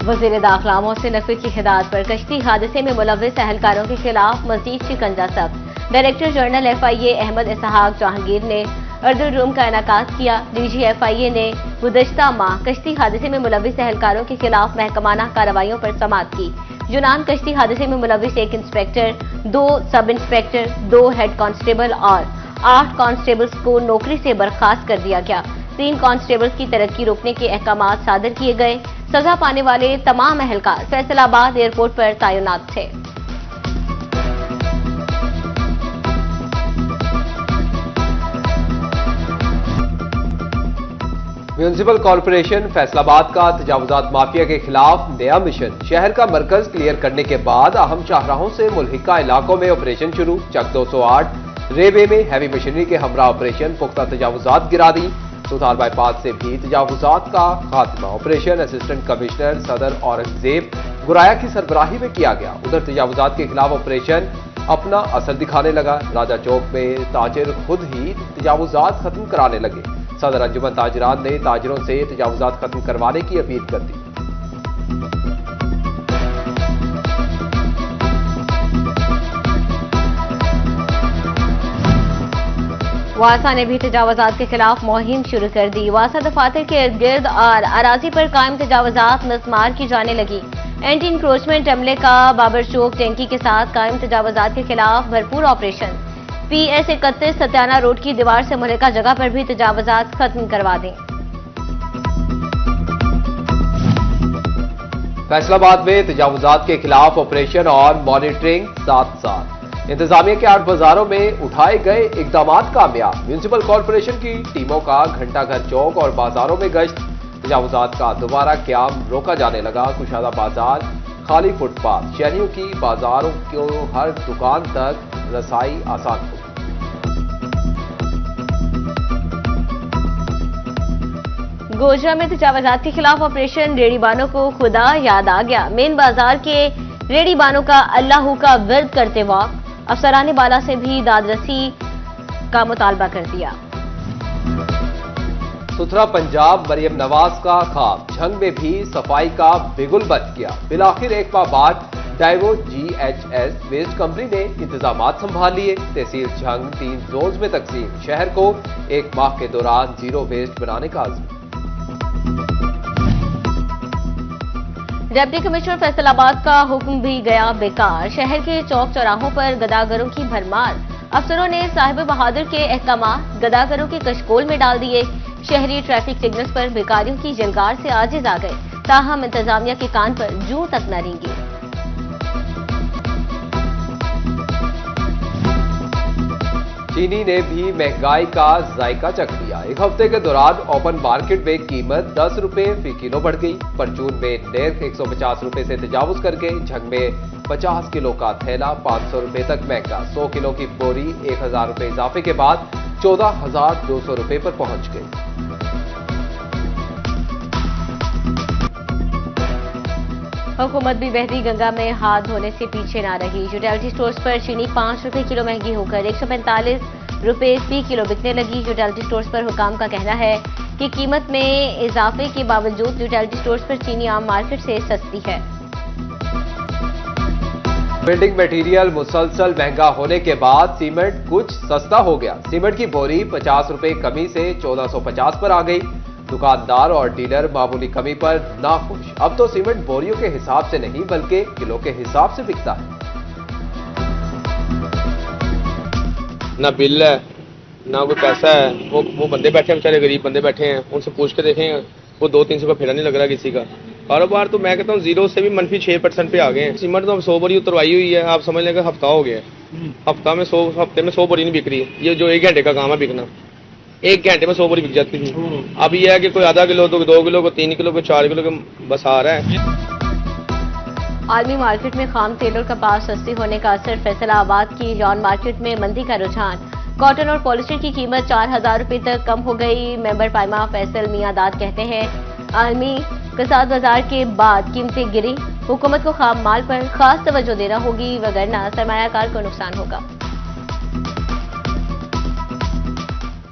वज़ीर दाखिला मोहसिन नकवी की हिदायत पर कश्ती हादसे में मुलव्विस अहलकारों के खिलाफ मजीद शिकंजा सख्त। डायरेक्टर जनरल FIA अहमद इसहाक जहांगीर ने अर्जुन रूम का इनेकाद किया। DG FIA ने गुज़श्ता माह कश्ती हादसे में मुलव्विस अहलकारों के खिलाफ महकमाना कार्रवाइयों पर समाअत की। यूनान कश्ती हादसे में मुलव्विस 1 inspector, 2 sub inspector, 2 head constable और 8 कांस्टेबल्स को नौकरी से बर्खास्त कर दिया गया। 3 कांस्टेबल्स की तरक्की रोकने के अहकाम सादर किए गए। सजा पाने वाले तमाम अहलकार फैसलाबाद एयरपोर्ट पर तैनात थे। म्यूनिसिपल कॉर्पोरेशन फैसलाबाद का तजावुजात माफिया के खिलाफ नया मिशन। शहर का मरकज क्लियर करने के बाद अहम शाहराहों से मुल्हिका इलाकों में ऑपरेशन शुरू। चक 208 रेवे में हैवी मशीनरी के हमरा ऑपरेशन, पुख्ता तजावुजात गिरा दी। सुल्तान बाईपास से भी तजावुजात का खात्मा। ऑपरेशन असिस्टेंट कमिश्नर सदर औरंगजेब गुराया की सरबराही में किया गया। उधर तजावुजात के खिलाफ ऑपरेशन अपना असर दिखाने लगा। राजा चौक में ताजिर खुद ही तजावुजात खत्म कराने लगे। सदर अंजुमन ताजिरान ने ताजिरों से तजावुजात खत्म करवाने की अपील कर दी। वासा ने भी तजावुजात के खिलाफ मुहिम शुरू कर दी। वासा दफातर के इर्द गिर्द और अराजी पर कायम तजावुजात नस्मार की जाने लगी। एंटी इंक्रोचमेंट अमले का बाबर चौक टैंकी के साथ कायम तजावुजात के खिलाफ भरपूर ऑपरेशन। PS 31 सत्याना रोड की दीवार से मुल्हिका जगह पर भी तजावुजात खत्म करवा दें। फैसलाबाद में तजावुजात के खिलाफ ऑपरेशन और मॉनिटरिंग साथ साथ। इंतजामिया के 8 बाजारों में उठाए गए इकदाम कामयाब। म्यूनिसिपल कॉर्पोरेशन की टीमों का घंटाघर चौक और बाजारों में गश्त। तजावुजात का दोबारा क्याम रोका जाने लगा। कुशादा बाजार, खाली फुटपाथ, शहरियों की बाजारों को हर दुकान तक रसाई आसान होगी। गोजरा में तजावुजात के खिलाफ ऑपरेशन। रेड़ीबानों को खुदा याद आ गया। मेन बाजार के रेड़ीबानों का अल्लाह का विर्द करते वक्त अफसरान बाला से भी दादरसी का मुतालबा कर दिया। सुथरा पंजाब मरियम नवाज का ख्वाब। झंग में भी सफाई का बिगुल बच गया। बिलाखिर एक माह बाद डाइवो GHS वेस्ट कंपनी ने इंतजाम संभाल लिए। तहसील झंग 3 जोन में तकसीम। शहर को 1 माह के दौरान जीरो वेस्ट बनाने का आज़म। डिप्टी कमिश्नर फैसलाबाद का हुक्म भी गया बेकार। शहर के चौक चौराहों पर गदागरों की भरमार। अफसरों ने साहिब बहादुर के अहकाम गदागरों के कशकोल में डाल दिए। शहरी ट्रैफिक सिग्नल्स पर भिखारियों की जलगार से आजिज आ गए। ताहम इंतजामिया के कान पर जूं तक न रेंगी। चीनी ने भी महंगाई का जायका चख लिया। एक हफ्ते के दौरान ओपन मार्केट में कीमत 10 रुपए फी किलो बढ़ गई। परचून में नेर्ख 150 रुपए से तजावुज करके झंग में 50 किलो का थैला 500 रुपए तक महंगा। 100 किलो की बोरी 1000 रुपए इजाफे के बाद 14,200 रुपए पर पहुंच गई। हुकूमत भी बहती गंगा में हाथ धोने से पीछे ना रही। यूटिलिटी स्टोर्स पर चीनी 5 रुपए किलो महंगी होकर 145 रुपए फी किलो बिकने लगी। यूटिलिटी स्टोर्स पर हुकाम का कहना है कि कीमत में इजाफे के बावजूद यूटिलिटी स्टोर्स पर चीनी आम मार्केट से सस्ती है। बिल्डिंग मटेरियल मुसलसल महंगा होने के बाद सीमेंट कुछ सस्ता हो गया। सीमेंट की बोरी 50 रुपए कमी से 1450 पर आ गई। दुकानदार और डीलर मामूली कमी पर नाखुश। अब तो सीमेंट बोरियों के हिसाब से नहीं बल्कि किलो के हिसाब से बिकता है। ना बिल है ना कोई पैसा है। वो बंदे बैठे हैं, बेचारे गरीब बंदे बैठे हैं, उनसे पूछ के देखें वो 2-300 का फेरा नहीं लग रहा किसी का। कारोबार तो मैं कहता हूँ 0 से भी मनफी 6% पे आ गए हैं। सीमेंट तो अब 100 बोरी उतरवाई हुई है। आप समझ लें कि हफ्ता हो गया। हफ्ते में 100 बोरी नहीं बिक रही है। ये जो 1 घंटे का काम है बिकना, 1 घंटे में 100 बोरी बिक जाती थी। अब यह है कि कोई आधा किलो तो 2 किलो को 3 किलो को 4 किलो के बस आ रहा है। आलमी मार्केट में खाम तेल और कपास सस्ती होने का असर। फैसलाबाद की जॉन मार्केट में मंदी का रुझान। कॉटन और पॉलिस्टर की कीमत 4000 रुपए तक कम हो गई। मेंबर पाइमा फैसल मियादाद कहते हैं आलमी कसाद बाजार के बाद कीमतें गिरी। हुकूमत को खाम माल पर खास तवज्जो देना होगी वगरना सरमायाकार को नुकसान होगा।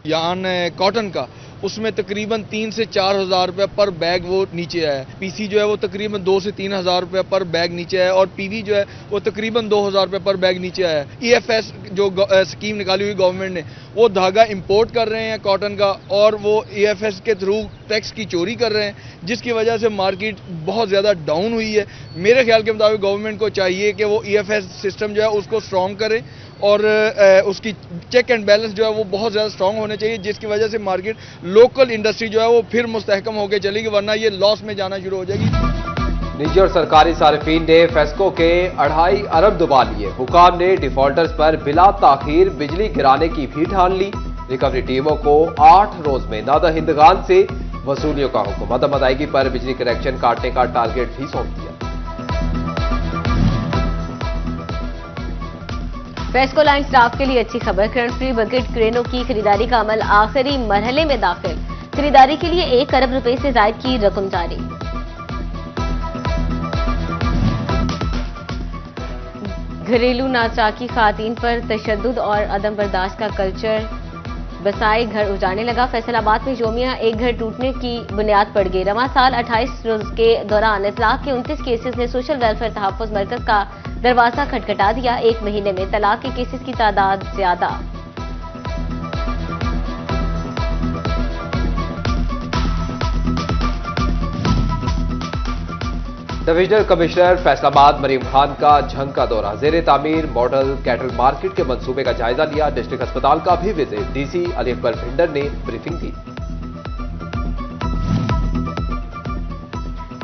यान कॉटन का उसमें तकरीबन 3 से 4 हज़ार रुपये पर बैग वो नीचे आया है। पीसी जो है वो तकरीबन 2 से 3 हज़ार रुपये पर बैग नीचे आया है और पीवी जो है वो तकरीबन 2 हज़ार रुपये पर बैग नीचे आया है। EFS जो स्कीम निकाली हुई गवर्नमेंट ने, वो धागा इंपोर्ट कर रहे हैं कॉटन का और वो EFS के थ्रू टैक्स की चोरी कर रहे हैं, जिसकी वजह से मार्केट बहुत ज़्यादा डाउन हुई है। मेरे ख्याल के मुताबिक गवर्नमेंट को चाहिए कि वो EFS सिस्टम जो है उसको स्ट्रॉन्ग करे और उसकी चेक एंड बैलेंस जो है वो बहुत ज़्यादा स्ट्रॉन्ग होने चाहिए, जिसकी वजह से मार्केट लोकल इंडस्ट्री जो है वो फिर मुस्तहकम होकर चलेगी, वरना ये लॉस में जाना शुरू हो जाएगी। निजी और सरकारी सार्फिन ने फेस्को के 2.5 अरब दुबा लिए। हुकाम ने डिफॉल्टर्स पर बिला ताखीर बिजली गिराने की भी ठान ली। रिकवरी टीमों को 8 रोज में नादहिंदगान से वसूलियों का हुक्म। अदम अदायगी पर बिजली कनेक्शन काटने का टारगेट भी सौंप दिया। फेस्को लाइन स्टाफ के लिए अच्छी खबर। करंट फ्री बकेट क्रेनों की खरीदारी का अमल आखिरी मरहले में दाखिल। खरीदारी के लिए 1 अरब रुपए से ज्यादा की रकम जारी। घरेलू नाचाकी खातीन पर तशद्दुद और अदम बर्दाश्त का कल्चर बसाए घर उजाड़ने लगा। फैसलाबाद में जोमिया एक घर टूटने की बुनियाद पड़ गई। रवां साल 28 रोज के दौरान इतलाक के 29 केसेस ने सोशल वेलफेयर तहफ्फुज मरकज का दरवाजा खटखटा दिया। एक महीने में तलाक के केसेस की तादाद ज्यादा। डिविजनल कमिश्नर फैसलाबाद मरीम खान का झंग का दौरा। जेर तामीर मॉडल कैटल मार्केट के मंसूबे का जायजा लिया। डिस्ट्रिक्ट अस्पताल का भी विजिट। डीसी अली अकबर भिंडर ने ब्रीफिंग दी।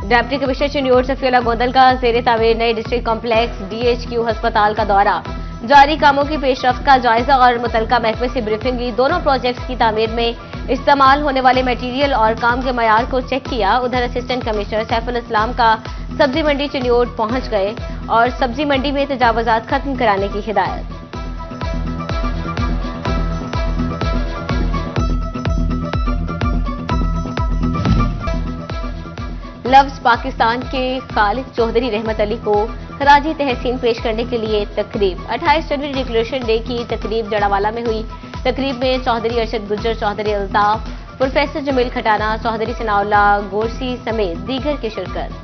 डिप्टी कमिश्नर चिन्योर सफीउल्लाह गोंदल का जेर तामीर नए डिस्ट्रिक्ट कॉम्प्लेक्स DHQ अस्पताल का दौरा। जारी कामों की पेशरफ्त का जायजा और मुतल्लिका महकमे से ब्रीफिंग ली। दोनों प्रोजेक्ट्स की तामीर में इस्तेमाल होने वाले मटीरियल और काम के मयार को चेक किया। उधर असिस्टेंट कमिश्नर सैफुल इस्लाम का सब्जी मंडी चिन्योर पहुंच गए और सब्जी मंडी में तजावुजात खत्म कराने की हिदायत। लफ्ज पाकिस्तान के खालिद चौधरी रहमत अली को खराजी तहसीन पेश करने के लिए तकरीब। 28 जनवरी डिक्लेरेशन डे की तकरीब जड़ावाला में हुई। तकरीब में चौधरी अरशद गुज्जर, चौधरी अल्ताफ, प्रोफेसर जमील खटाना, चौधरी सनाउल्लाह गोरसी समेत दीगर की शिरकत।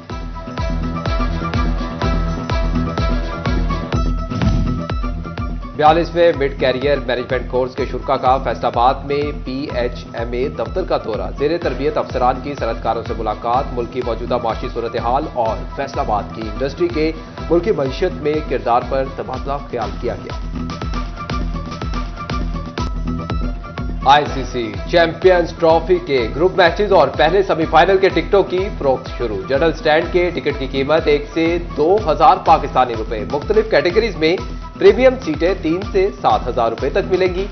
बयालीसवें मिड कैरियर मैनेजमेंट कोर्स के शुरा का फैसलाबाद में PHMA दफ्तर का दौरा। जेर तरबियत अफसरान की सनतकारों से मुलाकात। मुल्क की मौजूदा माशी सूरत हाल और फैसलाबाद की इंडस्ट्री के मुल्की मईशत में किरदार पर तबादला ख्याल किया गया। ICC चैंपियंस ट्रॉफी के ग्रुप मैचेस और पहले सेमीफाइनल के टिकटों की फरोख्त शुरू। जनरल स्टैंड के टिकट की कीमत 1 से 2000 पाकिस्तानी रुपए। मुख्तलिफ कैटेगरीज में प्रीमियम सीटें 3 से 7000 रुपए तक मिलेंगी।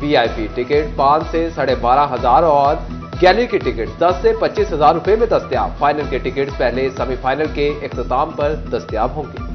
VIP टिकट 5 से 12,500 और गैलरी की टिकट 10 से 25,000 रुपए में दस्तयाब। फाइनल के टिकट पहले सेमीफाइनल के इख्तिताम पर दस्तयाब होंगे।